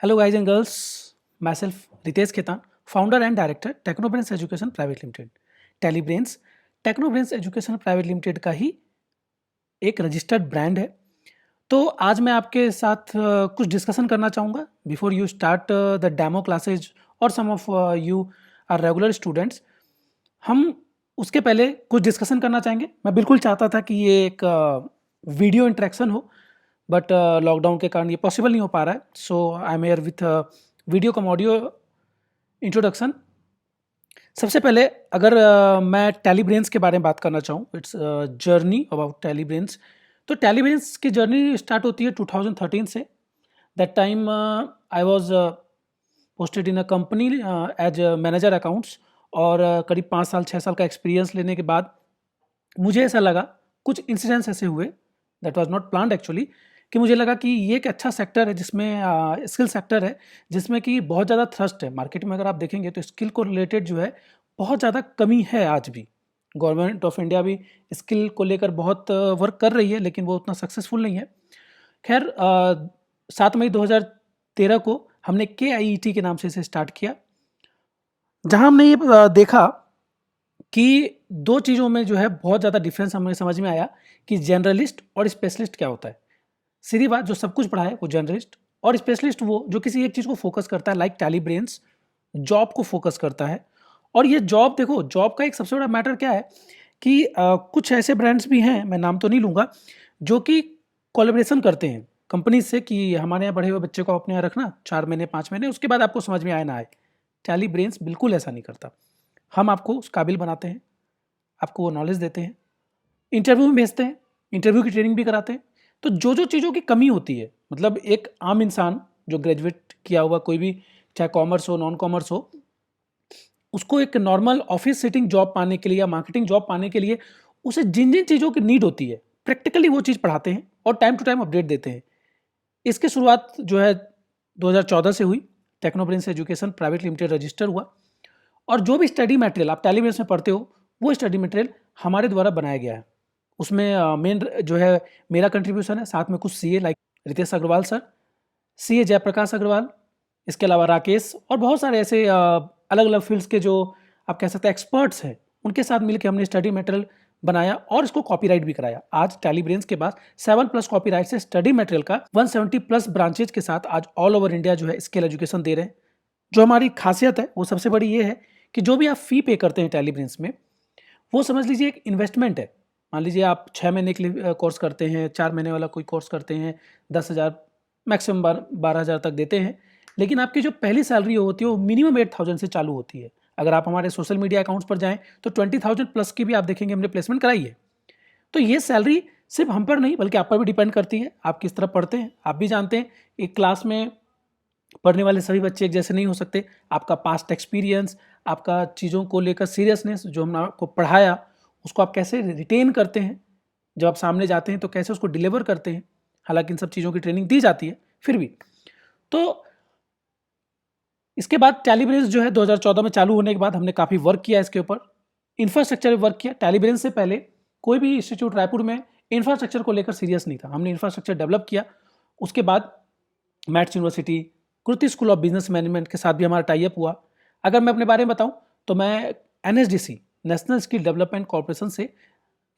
Hello guys and girls, myself Ritesh Khetan, founder and director Technobrains education private limited. Telebrains Technobrains education private limited का ही एक registered brand है। तो आज मैं आपके साथ कुछ डिस्कशन करना चाहूँगा before you start the demo classes और some of you are regular students. हम उसके पहले कुछ डिस्कशन करना चाहेंगे। मैं बिल्कुल चाहता था कि ये एक वीडियो इंटरेक्शन हो, बट लॉकडाउन के कारण ये पॉसिबल नहीं हो पा रहा है। So I am here with video cum audio introduction. सबसे पहले अगर मैं टेलीब्रेन्स के बारे में बात करना चाहूँ, इट्स जर्नी अबाउट टेलीब्रेन्स। तो टेलीब्रेन्स की जर्नी स्टार्ट होती है 2013 से। That time I was posted in a company as manager accounts और करीब 5 साल 6 साल का एक्सपीरियंस लेने के बाद मुझे ऐसा लगा, कुछ इंसिडेंट्स ऐसे हुए, that was not planned actually, कि मुझे लगा कि ये एक अच्छा सेक्टर है जिसमें स्किल सेक्टर है, जिसमें कि बहुत ज़्यादा थ्रस्ट है मार्केट में। अगर आप देखेंगे तो स्किल को रिलेटेड जो है बहुत ज़्यादा कमी है आज भी। गवर्नमेंट ऑफ इंडिया भी स्किल को लेकर बहुत वर्क कर रही है, लेकिन वो उतना सक्सेसफुल नहीं है। खैर 7 मई 2013 को हमने KIET के नाम से इसे स्टार्ट किया, जहाँ हमने ये देखा कि दो चीज़ों में जो है बहुत ज़्यादा डिफरेंस हमें समझ में आया कि जनरलिस्ट और स्पेशलिस्ट क्या होता है। सीधी बात, जो सब कुछ पढ़ा है वो जनरलिस्ट, और स्पेशलिस्ट वो जो किसी एक चीज़ को फोकस करता है, लाइक टेलीब्रेन्स जॉब को फोकस करता है। और ये जॉब, देखो जॉब का एक सबसे बड़ा मैटर क्या है कि कुछ ऐसे ब्रांड्स भी हैं, मैं नाम तो नहीं लूँगा, जो कि कोलैबोरेशन करते हैं कंपनी से कि हमारे यहाँ बढ़े हुए बच्चे को अपने यहाँ रखना 4 महीने 5 महीने, उसके बाद आपको समझ में आए ना आए। टेलीब्रेन्स बिल्कुल ऐसा नहीं करता। हम आपको उस काबिल बनाते हैं, आपको वो नॉलेज देते हैं, इंटरव्यू में भेजते हैं, इंटरव्यू की ट्रेनिंग भी कराते हैं। तो जो जो चीज़ों की कमी होती है, मतलब एक आम इंसान जो ग्रेजुएट किया हुआ कोई भी, चाहे कॉमर्स हो नॉन कॉमर्स हो, उसको एक नॉर्मल ऑफिस सिटिंग जॉब पाने के लिए या मार्केटिंग जॉब पाने के लिए उसे जिन जिन चीज़ों की नीड होती है प्रैक्टिकली वो चीज़ पढ़ाते हैं और टाइम टू टाइम अपडेट देते हैं। इसकी शुरुआत जो है 2014 से हुई। टेक्नोब्रेन्स एजुकेशन प्राइवेट लिमिटेड रजिस्टर हुआ और जो भी स्टडी मटेरियल आप टेलीब्रेन्स में पढ़ते हो वो स्टडी मटेरियल हमारे द्वारा बनाया गया है। उसमें मेन जो है मेरा कंट्रीब्यूशन है, साथ में कुछ CA like Ritesh Agarwal sir, CA Jayprakash Agarwal, इसके अलावा राकेश और बहुत सारे ऐसे अलग अलग फील्ड्स के जो आप कह सकते हैं एक्सपर्ट्स हैं, उनके साथ मिलकर हमने स्टडी मटेरियल बनाया और इसको कॉपीराइट भी कराया। आज टेलीब्रेन्स के पास 7+ कॉपीराइट से स्टडी मटेरियल का 170+ ब्रांचेज के साथ आज ऑल ओवर इंडिया जो है स्किल एजुकेशन दे रहे हैं। जो हमारी खासियत है वो सबसे बड़ी ये है कि जो भी आप फी पे करते हैं टेलीब्रेन्स में, वो समझ लीजिए एक इन्वेस्टमेंट है। मान लीजिए आप 6 महीने के लिए कोर्स करते हैं, 4 महीने वाला कोई कोर्स करते हैं, 10,000 मैक्सिमम 12,000 तक देते हैं, लेकिन आपकी जो पहली सैलरी होती है वो मिनिमम 8,000 से चालू होती है। अगर आप हमारे सोशल मीडिया अकाउंट्स पर जाएं तो 20,000+ की भी आप देखेंगे हमने प्लेसमेंट कराई है। तो ये सैलरी सिर्फ हम पर नहीं बल्कि आप पर भी डिपेंड करती है, आप किस तरह पढ़ते हैं। आप भी जानते हैं एक क्लास में पढ़ने वाले सभी बच्चे एक जैसे नहीं हो सकते। आपका पास्ट एक्सपीरियंस, आपका चीज़ों को लेकर सीरियसनेस, जो हमने आपको पढ़ाया उसको आप कैसे रिटेन करते हैं, जब आप सामने जाते हैं तो कैसे उसको डिलीवर करते हैं। हालांकि इन सब चीज़ों की ट्रेनिंग दी जाती है फिर भी। तो इसके बाद टेलीब्रेन्स जो है 2014 में चालू होने के बाद हमने काफ़ी वर्क किया इसके ऊपर, इंफ्रास्ट्रक्चर वर्क किया। टेलीब्रेन्स से पहले कोई भी इंस्टीट्यूट रायपुर में इंफ्रास्ट्रक्चर को लेकर सीरियस नहीं था, हमने इंफ्रास्ट्रक्चर डेवलप किया। उसके बाद maths university, Kriti school of business management के साथ भी हमारा टाइअप हुआ। अगर मैं अपने बारे में बताऊं तो मैं NSDC national skill development corporation से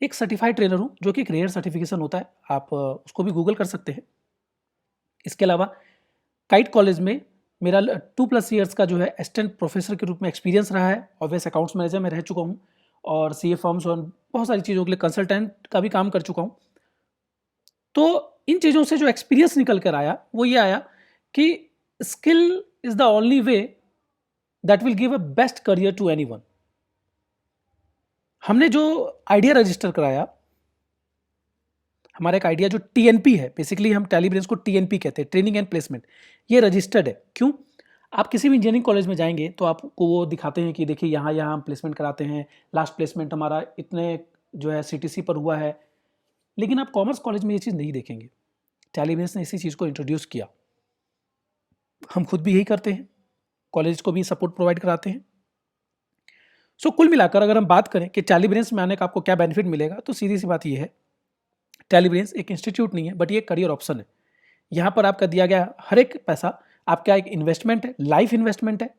एक सर्टिफाइड ट्रेनर हूं, जो कि एक रेयर सर्टिफिकेशन होता है, आप उसको भी गूगल कर सकते हैं। इसके अलावा काइट कॉलेज में मेरा 2+ ईयर्स का जो है असिस्टेंट प्रोफेसर के रूप में एक्सपीरियंस रहा है। ऑब्वियस अकाउंट्स मैनेजर में रह चुका हूँ और CA फर्म्स और बहुत सारी चीज़ों के लिए कंसल्टेंट का भी काम कर चुका हूँ। तो इन चीज़ों से जो एक्सपीरियंस निकल कर आया वो ये आया कि skill is the only way that will give a best career to anyone. हमने जो आइडिया रजिस्टर कराया, हमारा एक आइडिया जो TNP है, बेसिकली हम टेलीब्रेन्स को TNP कहते हैं, ट्रेनिंग एंड प्लेसमेंट, ये रजिस्टर्ड है। क्यों? आप किसी भी इंजीनियरिंग कॉलेज में जाएंगे तो आपको वो दिखाते हैं कि देखिए यहाँ यहाँ हम प्लेसमेंट कराते हैं, लास्ट प्लेसमेंट हमारा इतने जो है CTC पर हुआ है। लेकिन आप कॉमर्स कॉलेज में ये चीज़ नहीं देखेंगे। टेलीब्रेन्स ने इसी चीज़ को इंट्रोड्यूस किया। हम खुद भी यही करते हैं, कॉलेज को भी सपोर्ट प्रोवाइड कराते हैं। सो कुल मिलाकर अगर हम बात करें कि टेलीब्रेन्स में आने का आपको क्या बेनिफिट मिलेगा, तो सीधी सी बात यह है, टेलीब्रेन्स एक इंस्टीट्यूट नहीं है बट ये करियर ऑप्शन है। यहाँ पर आपका दिया गया हर एक पैसा आपका एक इन्वेस्टमेंट है, लाइफ इन्वेस्टमेंट है।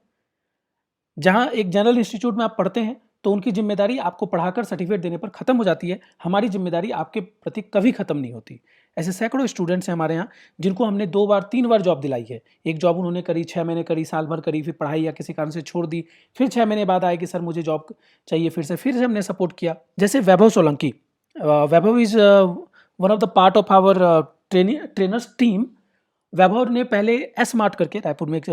जहाँ एक जनरल इंस्टीट्यूट में आप पढ़ते हैं तो उनकी जिम्मेदारी आपको पढ़ाकर सर्टिफिकेट देने पर खत्म हो जाती है, हमारी जिम्मेदारी आपके प्रति कभी खत्म नहीं होती। ऐसे सैकड़ों स्टूडेंट्स हैं हमारे यहाँ जिनको हमने 2 बार 3 बार जॉब दिलाई है। एक जॉब उन्होंने करी, 6 महीने करी, साल भर करी, फिर पढ़ाई या किसी कारण से छोड़ दी, फिर 6 महीने बाद आए कि सर मुझे जॉब चाहिए, फिर से हमने सपोर्ट किया। जैसे Vaibhav Solanki, Vaibhav is one of the part of our trainers team. Vaibhav ने पहले एस मार्ट करके रायपुर में एक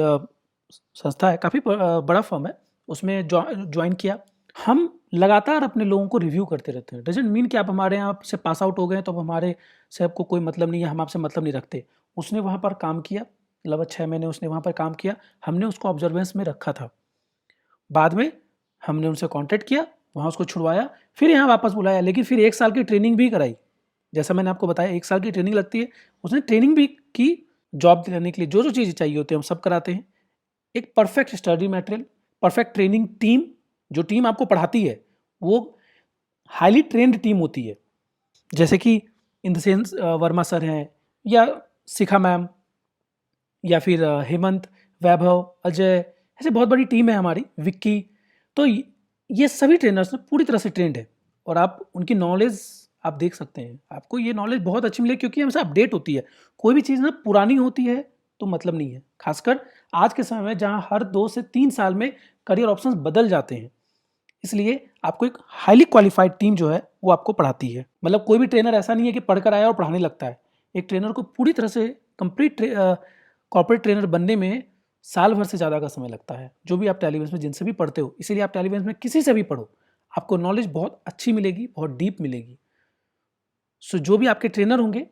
संस्था है, काफ़ी बड़ा फर्म है, उसमें ज्वाइन किया। हम लगातार अपने लोगों को रिव्यू करते रहते हैं। डजेंट मीन कि आप हमारे यहाँ से पास आउट हो गए तो अब हमारे से आपको कोई मतलब नहीं है, हम आपसे मतलब नहीं रखते। उसने वहाँ पर काम किया, लगभग 6 महीने उसने वहाँ पर काम किया, हमने उसको ऑब्जर्वेंस में रखा था। बाद में हमने उनसे कॉन्टेक्ट किया, वहाँ उसको छुड़वाया, फिर यहाँ वापस बुलाया, लेकिन फिर 1 साल की ट्रेनिंग भी कराई। जैसा मैंने आपको बताया 1 साल की ट्रेनिंग लगती है, उसने ट्रेनिंग भी की। जॉब दिलाने के लिए जो चीज़ें चाहिए होती है हम सब कराते हैं। एक perfect study material, perfect training team, जो टीम आपको पढ़ाती है वो हाईली ट्रेंड टीम होती है। जैसे कि in the sense Verma sir हैं, या शिखा मैम, या फिर हेमंत, वैभव, अजय, ऐसे बहुत बड़ी टीम है हमारी, विक्की। तो ये सभी ट्रेनर्स ना पूरी तरह से ट्रेंड है, और आप उनकी नॉलेज आप देख सकते हैं, आपको ये नॉलेज बहुत अच्छी मिलेगी, क्योंकि हमसे अपडेट होती है। कोई भी चीज़ ना पुरानी होती है तो मतलब नहीं है, खासकर आज के समय में जहाँ हर 2 से 3 साल में करियर ऑप्शंस बदल जाते हैं। इसलिए आपको एक हाईली क्वालिफाइड टीम जो है वो आपको पढ़ाती है। मतलब कोई भी ट्रेनर ऐसा नहीं है कि पढ़कर आया और पढ़ाने लगता है। एक ट्रेनर को पूरी तरह से कंप्लीट कॉर्पोरेट ट्रेनर बनने में साल भर से ज़्यादा का समय लगता है। जो भी आप टेलीविजन में जिनसे भी पढ़ते हो, इसीलिए आप टेलीविजन में किसी से भी पढ़ो, आपको नॉलेज बहुत अच्छी मिलेगी, बहुत डीप मिलेगी। सो जो भी आपके ट्रेनर होंगे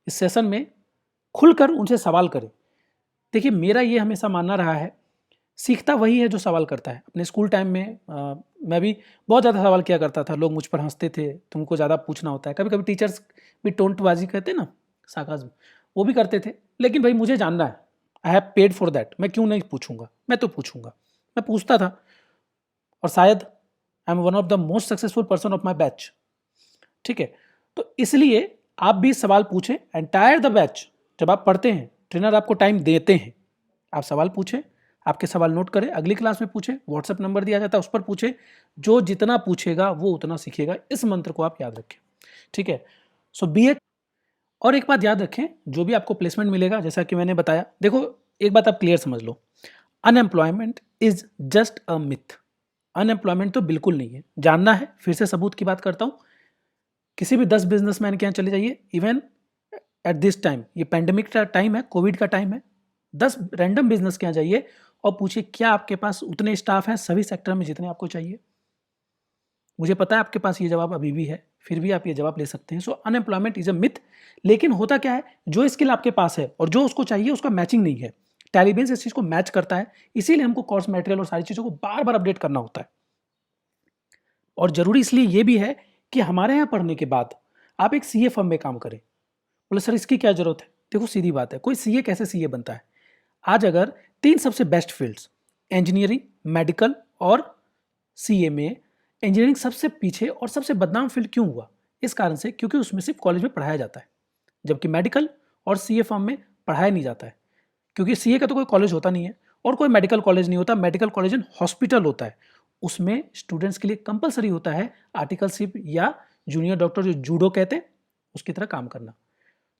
इस सेशन में खुलकर उनसे सवाल करें। देखिए, मेरा ये हमेशा मानना रहा है, सीखता वही है जो सवाल करता है। अपने स्कूल टाइम में मैं भी बहुत ज़्यादा सवाल किया करता था, लोग मुझ पर हंसते थे, तुमको ज़्यादा पूछना होता है। कभी कभी टीचर्स भी टोंटबाजी कहते ना, सार्काज़्म, वो भी करते थे। लेकिन भाई मुझे जानना है, I have paid for that, मैं क्यों नहीं पूछूंगा, मैं तो पूछूंगा। मैं पूछता था, और शायद I am one of the most successful person of my batch. ठीक है, तो इसलिए आप भी सवाल पूछें। एंटायर द बैच, जब आप पढ़ते हैं, ट्रेनर आपको टाइम देते हैं, आप सवाल पूछें, आपके सवाल नोट करें, अगली क्लास में पूछें, व्हाट्सएप नंबर दिया जाता है उस पर पूछें। जो जितना पूछेगा वो उतना सीखेगा, इस मंत्र को आप याद रखें। ठीक है, सो बी ए। और एक बात याद रखें, जो भी आपको प्लेसमेंट मिलेगा, जैसा कि मैंने बताया, देखो एक बात आप क्लियर समझ लो, unemployment is just a myth. Unemployment तो बिल्कुल नहीं है। जानना है, फिर से सबूत की बात करता हूँ, किसी भी 10 बिजनेसमैन के यहाँ चले जाइए, इवन एट दिस टाइम, ये पैंडेमिक का टाइम है, कोविड का टाइम है, 10 रैंडम बिजनेस के यहाँ जाइए और पूछिए क्या आपके पास उतने स्टाफ हैं सभी सेक्टर में जितने आपको चाहिए। मुझे पता है आपके पास ये जवाब अभी भी है, फिर भी आप ये जवाब ले सकते हैं। सो अनएम्प्लॉयमेंट इज अ मिथ। लेकिन होता क्या है, जो स्किल आपके पास है और जो उसको चाहिए उसका मैचिंग नहीं है। टैलीबेंस इस चीज़ को मैच करता है, इसीलिए हमको कोर्स मटेरियल और सारी चीज़ों को बार बार अपडेट करना होता है। और ज़रूरी इसलिए ये भी है कि हमारे यहाँ पढ़ने के बाद आप एक सीए फर्म में काम करें। बोले सर इसकी क्या ज़रूरत है? देखो सीधी बात है, कोई सीए कैसे सीए बनता है? आज अगर 3 सबसे बेस्ट फील्ड्स, इंजीनियरिंग, मेडिकल और सीए में इंजीनियरिंग सबसे पीछे और सबसे बदनाम फील्ड क्यों हुआ? इस कारण से क्योंकि उसमें सिर्फ कॉलेज में पढ़ाया जाता है, जबकि मेडिकल और सीए फर्म में पढ़ाया नहीं जाता है। क्योंकि सीए का तो कोई कॉलेज होता नहीं है और कोई मेडिकल कॉलेज नहीं होता। मेडिकल कॉलेज एंड हॉस्पिटल होता है, उसमें स्टूडेंट्स के लिए कंपलसरी होता है आर्टिकलशिप या जूनियर डॉक्टर, जो जूडो कहते हैं, उसकी तरह काम करना,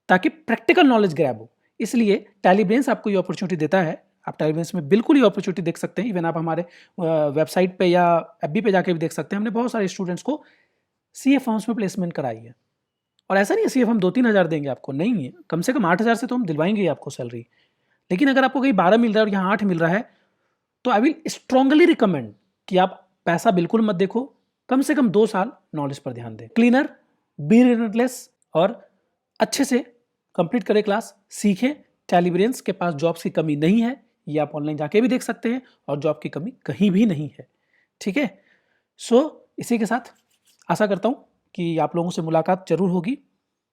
ताकि प्रैक्टिकल नॉलेज ग्रैब हो। इसलिए टैलीब्रेंस आपको ये अपॉर्चुनिटी देता है। आप टैलीब्रेंस में बिल्कुल ये अपॉर्चुनिटी देख सकते हैं। इवन आप हमारे वेबसाइट पे या एफबी पे जाके भी देख सकते हैं। हमने बहुत सारे स्टूडेंट्स को सीए फर्म्स में प्लेसमेंट कराई है। और ऐसा नहीं है सीए फर्म 2-3 हज़ार देंगे आपको, नहीं है, कम से कम 8 हज़ार से तो हम दिलवाएंगे आपको सैलरी। लेकिन अगर आपको कहीं 12 मिल रहा है और यहाँ 8 मिल रहा है, तो आई विल स्ट्रांगली रिकमेंड कि आप पैसा बिल्कुल मत देखो, कम से कम 2 साल नॉलेज पर ध्यान दें। क्लीनर, बी रिलेंटलेस और अच्छे से कंप्लीट करें क्लास, सीखें। टैलीब्रेंस के पास जॉब्स की कमी नहीं है, ये आप ऑनलाइन जाके भी देख सकते हैं, और जॉब की कमी कहीं भी नहीं है। ठीक है, सो इसी के साथ आशा करता हूँ कि आप लोगों से मुलाकात जरूर होगी।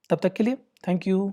तब तक के लिए थैंक यू।